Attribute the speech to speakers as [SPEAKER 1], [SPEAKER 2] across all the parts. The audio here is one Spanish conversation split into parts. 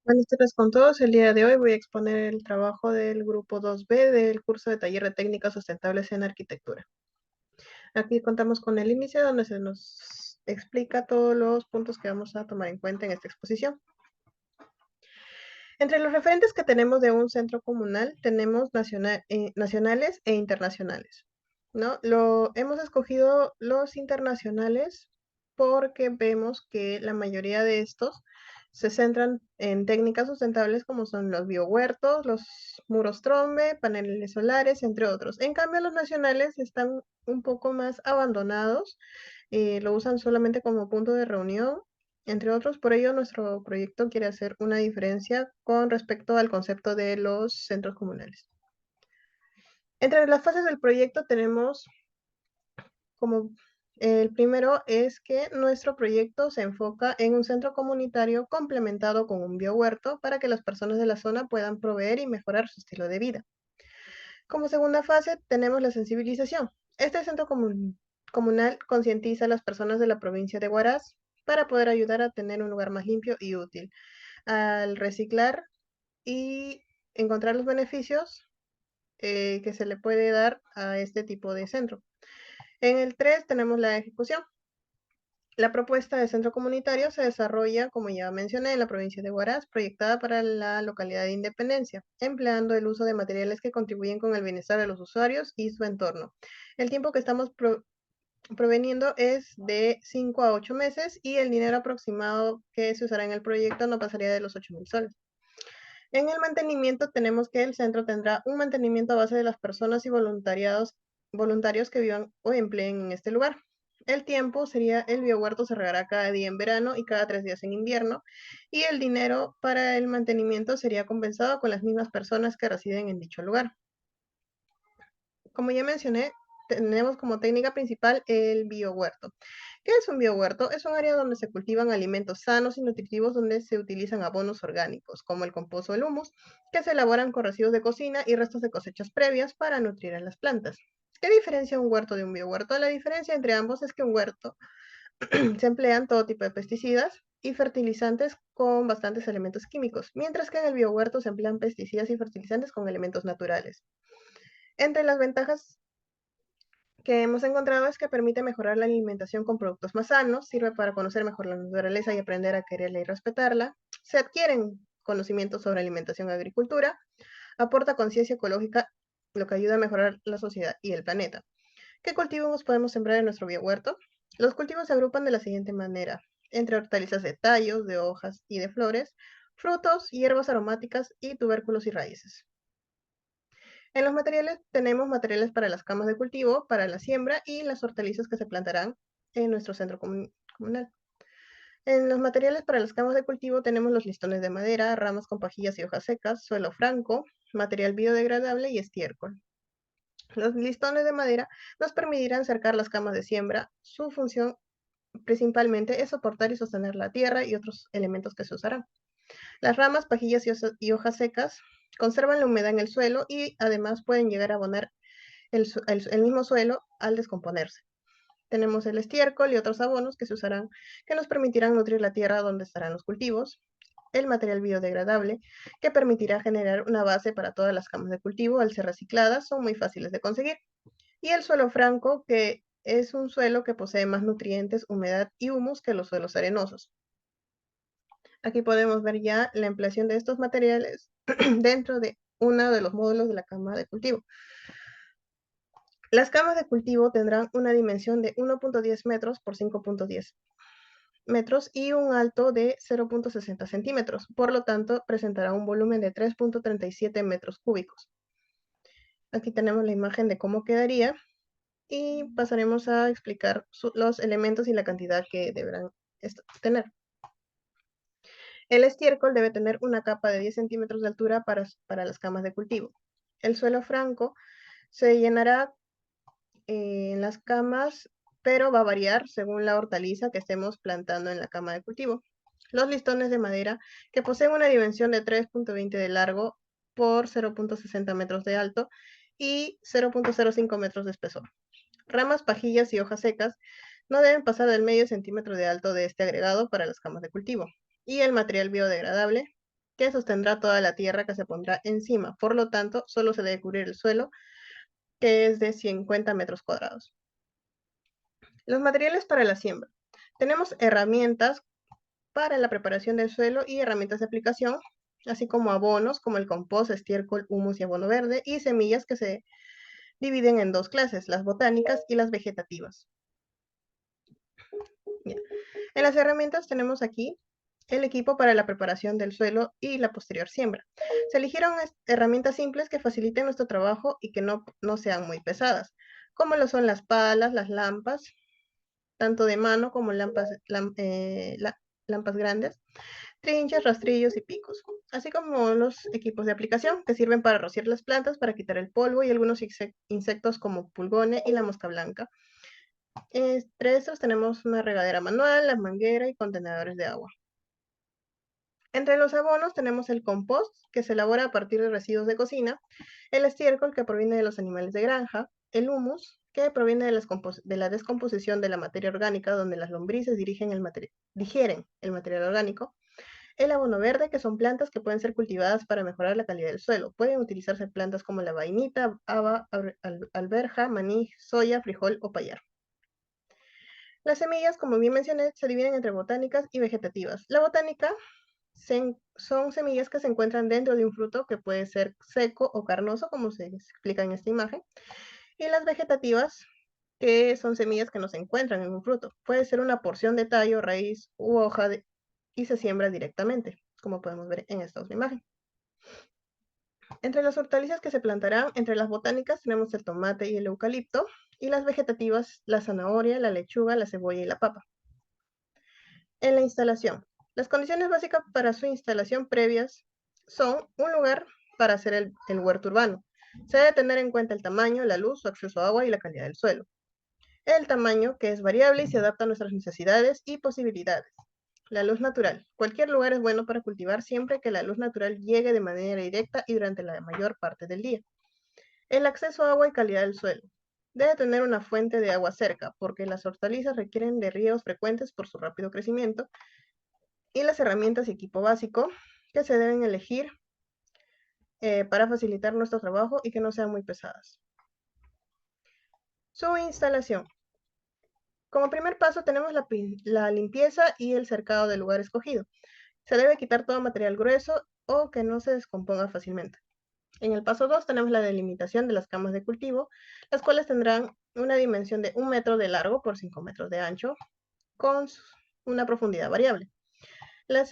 [SPEAKER 1] Buenas tardes con todos. El día de hoy voy a exponer el trabajo del grupo 2B del curso de taller de técnicas sustentables en arquitectura. Aquí contamos con el índice donde se nos explica todos los puntos que vamos a tomar en cuenta en esta exposición. Entre los referentes que tenemos de un centro comunal, tenemos nacionales e internacionales, ¿no? Hemos escogido los internacionales porque vemos que la mayoría de estos se centran en técnicas sustentables como son los biohuertos, los muros trombe, paneles solares, entre otros. En cambio, los nacionales están un poco más abandonados, lo usan solamente como punto de reunión entre otros. Por ello, nuestro proyecto quiere hacer una diferencia con respecto al concepto de los centros comunales. Entre las fases del proyecto tenemos como el primero es que nuestro proyecto se enfoca en un centro comunitario complementado con un biohuerto para que las personas de la zona puedan proveer y mejorar su estilo de vida. Como segunda fase tenemos la sensibilización. Este centro comunal concientiza a las personas de la provincia de Huaraz para poder ayudar a tener un lugar más limpio y útil, al reciclar y encontrar los beneficios que se le puede dar a este tipo de centro. En el 3 tenemos la ejecución. La propuesta de centro comunitario se desarrolla, como ya mencioné, en la provincia de Huaraz, proyectada para la localidad de Independencia, empleando el uso de materiales que contribuyen con el bienestar de los usuarios y su entorno. El tiempo que estamos proveniendo es de 5 a 8 meses y el dinero aproximado que se usará en el proyecto no pasaría de los 8.000 soles. En el mantenimiento tenemos que el centro tendrá un mantenimiento a base de las personas y voluntarios que vivan o empleen en este lugar. El tiempo sería el biohuerto se regará cada día en verano y cada 3 días en invierno, y el dinero para el mantenimiento sería compensado con las mismas personas que residen en dicho lugar. Como ya mencioné, tenemos como técnica principal el biohuerto. ¿Qué es un biohuerto? Es un área donde se cultivan alimentos sanos y nutritivos donde se utilizan abonos orgánicos, como el compost o el humus, que se elaboran con residuos de cocina y restos de cosechas previas para nutrir a las plantas. ¿Qué diferencia un huerto de un biohuerto? La diferencia entre ambos es que un huerto se emplean todo tipo de pesticidas y fertilizantes con bastantes elementos químicos, mientras que en el biohuerto se emplean pesticidas y fertilizantes con elementos naturales. Entre las ventajas que hemos encontrado es que permite mejorar la alimentación con productos más sanos, sirve para conocer mejor la naturaleza y aprender a quererla y respetarla, se adquieren conocimientos sobre alimentación y agricultura, aporta conciencia ecológica, lo que ayuda a mejorar la sociedad y el planeta. ¿Qué cultivos podemos sembrar en nuestro biohuerto? Los cultivos se agrupan de la siguiente manera, entre hortalizas de tallos, de hojas y de flores, frutos, hierbas aromáticas y tubérculos y raíces. En los materiales tenemos materiales para las camas de cultivo, para la siembra y las hortalizas que se plantarán en nuestro centro comunal. En los materiales para las camas de cultivo tenemos los listones de madera, ramas con pajillas y hojas secas, suelo franco, material biodegradable y estiércol. Los listones de madera nos permitirán cercar las camas de siembra. Su función principalmente es soportar y sostener la tierra y otros elementos que se usarán. Las ramas, pajillas y hojas secas conservan la humedad en el suelo y además pueden llegar a abonar el mismo suelo al descomponerse. Tenemos el estiércol y otros abonos que se usarán, que nos permitirán nutrir la tierra donde estarán los cultivos. El material biodegradable, que permitirá generar una base para todas las camas de cultivo al ser recicladas, son muy fáciles de conseguir. Y el suelo franco, que es un suelo que posee más nutrientes, humedad y humus que los suelos arenosos. Aquí podemos ver ya la empleación de estos materiales dentro de uno de los módulos de la cama de cultivo. Las camas de cultivo tendrán una dimensión de 1.10 metros por 5.10 metros y un alto de 0.60 centímetros. Por lo tanto, presentará un volumen de 3.37 metros cúbicos. Aquí tenemos la imagen de cómo quedaría y pasaremos a explicar los elementos y la cantidad que deberán tener. El estiércol debe tener una capa de 10 centímetros de altura para las camas de cultivo. El suelo franco se llenará en las camas, pero va a variar según la hortaliza que estemos plantando en la cama de cultivo. Los listones de madera, que poseen una dimensión de 3.20 de largo por 0.60 metros de alto y 0.05 metros de espesor. Ramas, pajillas y hojas secas no deben pasar del medio centímetro de alto de este agregado para las camas de cultivo. Y el material biodegradable que sostendrá toda la tierra que se pondrá encima. Por lo tanto, solo se debe cubrir el suelo, que es de 50 metros cuadrados. Los materiales para la siembra. Tenemos herramientas para la preparación del suelo y herramientas de aplicación, así como abonos como el compost, estiércol, humus y abono verde, y semillas que se dividen en dos clases, las botánicas y las vegetativas. Bien. En las herramientas tenemos aquí el equipo para la preparación del suelo y la posterior siembra. Se eligieron herramientas simples que faciliten nuestro trabajo y que no sean muy pesadas, como lo son las palas, las lampas, tanto de mano como lampas grandes, trinches, rastrillos y picos, así como los equipos de aplicación que sirven para rociar las plantas, para quitar el polvo y algunos insectos como pulgones y la mosca blanca. Entre estos tenemos una regadera manual, la manguera y contenedores de agua. Entre los abonos tenemos el compost, que se elabora a partir de residuos de cocina, el estiércol, que proviene de los animales de granja, el humus, que proviene de la descomposición de la materia orgánica, donde las lombrices digieren el material orgánico, el abono verde, que son plantas que pueden ser cultivadas para mejorar la calidad del suelo. Pueden utilizarse plantas como la vainita, haba, alberja, maní, soya, frijol o payar. Las semillas, como bien mencioné, se dividen entre botánicas y vegetativas. La botánica son semillas que se encuentran dentro de un fruto que puede ser seco o carnoso, como se explica en esta imagen. Y las vegetativas, que son semillas que no se encuentran en un fruto. Puede ser una porción de tallo, raíz u hoja y se siembra directamente, como podemos ver en esta otra imagen. Entre las hortalizas que se plantarán, entre las botánicas tenemos el tomate y el eucalipto, y las vegetativas, la zanahoria, la lechuga, la cebolla y la papa. En la instalación. Las condiciones básicas para su instalación previas son un lugar para hacer el huerto urbano. Se debe tener en cuenta el tamaño, la luz, su acceso a agua y la calidad del suelo. El tamaño, que es variable y se adapta a nuestras necesidades y posibilidades. La luz natural. Cualquier lugar es bueno para cultivar siempre que la luz natural llegue de manera directa y durante la mayor parte del día. El acceso a agua y calidad del suelo. Debe tener una fuente de agua cerca, porque las hortalizas requieren de riegos frecuentes por su rápido crecimiento, y las herramientas y equipo básico que se deben elegir para facilitar nuestro trabajo y que no sean muy pesadas. Su instalación. Como primer paso tenemos la limpieza y el cercado del lugar escogido. Se debe quitar todo material grueso o que no se descomponga fácilmente. En el paso 2 tenemos la delimitación de las camas de cultivo, las cuales tendrán una dimensión de 1 metro de largo por 5 metros de ancho, con una profundidad variable.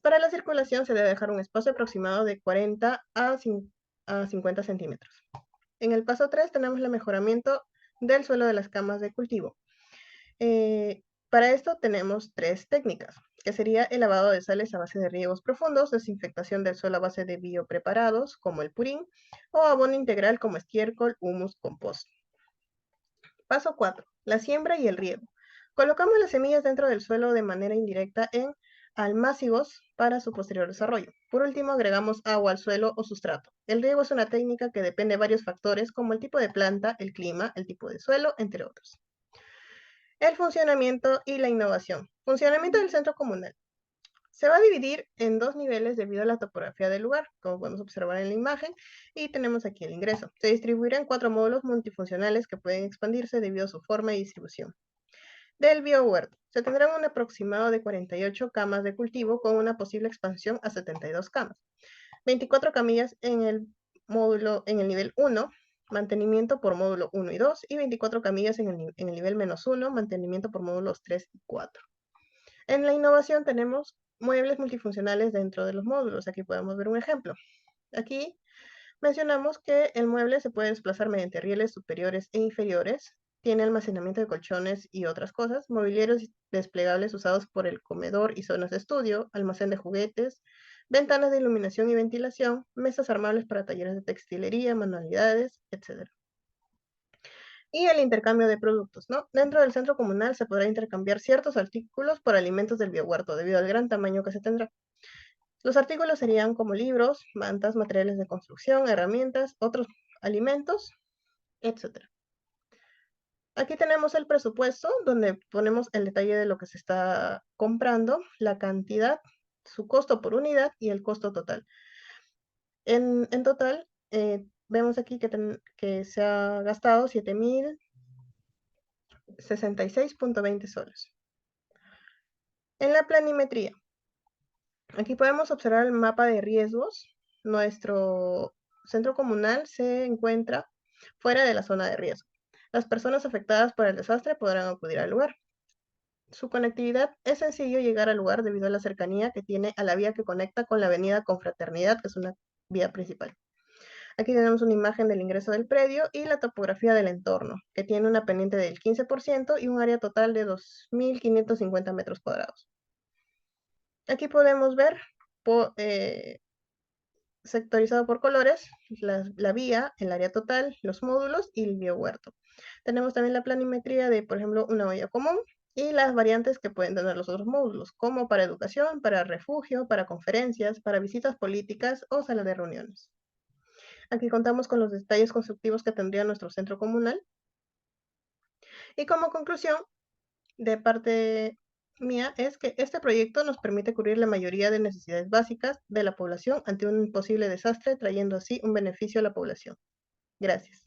[SPEAKER 1] Para la circulación se debe dejar un espacio aproximado de 40 a 50 centímetros. En el paso 3 tenemos el mejoramiento del suelo de las camas de cultivo. Para esto tenemos 3 técnicas, que sería el lavado de sales a base de riegos profundos, desinfectación del suelo a base de biopreparados como el purín, o abono integral como estiércol, humus, compost. Paso 4. La siembra y el riego. Colocamos las semillas dentro del suelo de manera indirecta en almácigos para su posterior desarrollo. Por último, agregamos agua al suelo o sustrato. El riego es una técnica que depende de varios factores como el tipo de planta, el clima, el tipo de suelo, entre otros. El funcionamiento y la innovación. Funcionamiento del centro comunal. Se va a dividir en 2 niveles debido a la topografía del lugar, como podemos observar en la imagen, y tenemos aquí el ingreso. Se distribuirá en 4 módulos multifuncionales que pueden expandirse debido a su forma y distribución. Del biohuerto. Se tendrán un aproximado de 48 camas de cultivo con una posible expansión a 72 camas. 24 camillas en el nivel 1, mantenimiento por módulo 1 y 2, y 24 camillas en el nivel -1, mantenimiento por módulos 3 y 4. En la innovación tenemos muebles multifuncionales dentro de los módulos. Aquí podemos ver un ejemplo. Aquí mencionamos que el mueble se puede desplazar mediante rieles superiores e inferiores, tiene almacenamiento de colchones y otras cosas, mobiliarios desplegables usados por el comedor y zonas de estudio, almacén de juguetes, ventanas de iluminación y ventilación, mesas armables para talleres de textilería, manualidades, etc. Y el intercambio de productos, ¿no? Dentro del centro comunal se podrá intercambiar ciertos artículos por alimentos del biohuerto, debido al gran tamaño que se tendrá. Los artículos serían como libros, mantas, materiales de construcción, herramientas, otros alimentos, etc. Aquí tenemos el presupuesto, donde ponemos el detalle de lo que se está comprando, la cantidad, su costo por unidad y el costo total. En total, vemos aquí que se ha gastado 7.066.20 soles. En la planimetría, aquí podemos observar el mapa de riesgos. Nuestro centro comunal se encuentra fuera de la zona de riesgo. Las personas afectadas por el desastre podrán acudir al lugar. Su conectividad es sencillo llegar al lugar debido a la cercanía que tiene a la vía que conecta con la avenida Confraternidad, que es una vía principal. Aquí tenemos una imagen del ingreso del predio y la topografía del entorno, que tiene una pendiente del 15% y un área total de 2.550 metros cuadrados. Aquí podemos ver sectorizado por colores la vía, el área total, los módulos y el biohuerto. Tenemos también la planimetría de, por ejemplo, una olla común y las variantes que pueden tener los otros módulos, como para educación, para refugio, para conferencias, para visitas políticas o sala de reuniones. Aquí contamos con los detalles constructivos que tendría nuestro centro comunal. Y como conclusión, de parte mía, es que este proyecto nos permite cubrir la mayoría de necesidades básicas de la población ante un posible desastre, trayendo así un beneficio a la población. Gracias.